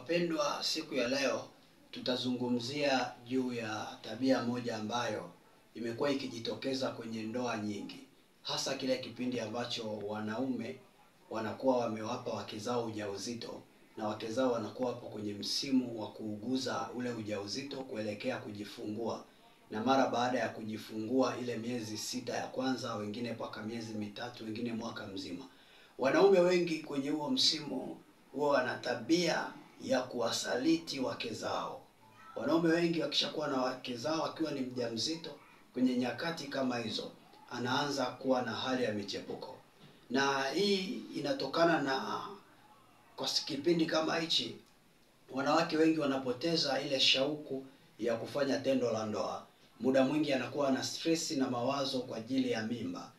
Wapendwa, siku ya leo tutazungumzia juu ya tabia moja ambayo imekuwa ikijitokeza kwenye ndoa nyingi, hasa kile kipindi ambacho wanaume wanakuwa wamewapa wake zao ujauzito na wake zao wanakuwa hapo kwenye msimu wa kuuguza ule ujauzito kuelekea kujifungua, na mara baada ya kujifungua ile miezi 6 ya kwanza, wengine mpaka miezi 3, wengine mwaka mzima, wanaume wengi kwenye huo msimu huwa wana tabia ya kuwasaliti wake zao. Wanaume wengi wakishakuwa na wake zao akiwa ni mjamzito, kwenye nyakati kama hizo anaanza kuwa na hali ya michepuko, na hii inatokana na kwa kipindi kama hichi wanawake wengi wanapoteza ile shauku ya kufanya tendo la ndoa. Muda mwingi anakuwa na stress na mawazo kwa ajili ya mimba,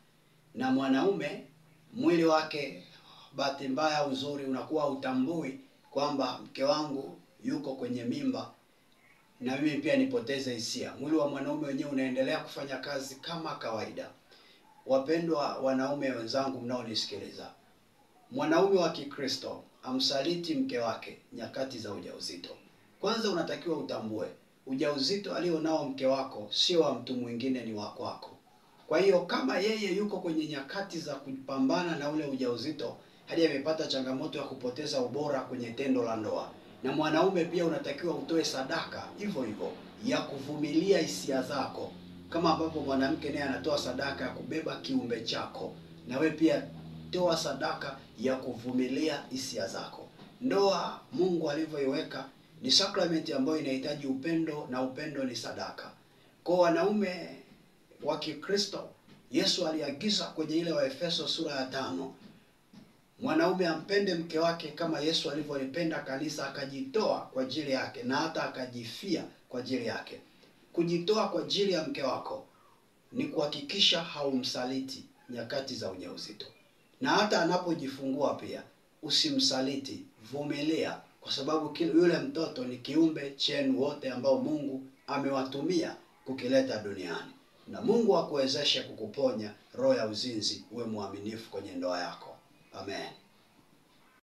na mwanaume mwili wake bahati mbaya au nzuri unakuwa utambui kwamba mke wangu yuko kwenye mimba na mimi pia nipoteze hisia. Mwili wa mwanaume wenyewe unaendelea kufanya kazi kama kawaida. Wapendwa wanaume wenzangu mnaonisikiliza, mwanaume wa Kikristo amsaliti mke wake nyakati za ujauzito. Kwanza unatakiwa utambue ujauzito alionao mke wako sio wa mtu mwingine, ni wa kwako. Kwa hiyo kama yeye yuko kwenye nyakati za kupambana na ule ujauzito hadi amepata changamoto ya kupoteza ubora kwenye tendo la ndoa, na mwanaume pia unatakiwa utoe sadaka hivyo hivyo ya kuvumilia hisia zako, kama ambapo mwanamke naye anatoa sadaka ya kubeba kiumbe chako, na we pia toa sadaka ya kuvumilia hisia zako. Ndoa Mungu alivyoiweka ni sakramenti ambayo inahitaji upendo, na upendo ni sadaka. Kwa wanaume wa Kikristo, Yesu aliagiza kwenye ile Waefeso sura ya 5, mwanaume ampende mke wake kama Yesu alivyolipenda kanisa akajitoa kwa ajili yake, na hata akajifia kwa ajili yake. Kujitoa kwa ajili ya mke wako ni kuhakikisha haumsaliti nyakati za ujauzito, na hata anapojifungua pia usimsaliti, vumilia, kwa sababu yule mtoto ni kiumbe chenu wote ambao Mungu amewatumia kukileta duniani, na Mungu akuwezeshe kukuponya roho ya uzinzi, uwe mwaminifu kwenye ndoa yako. Amen.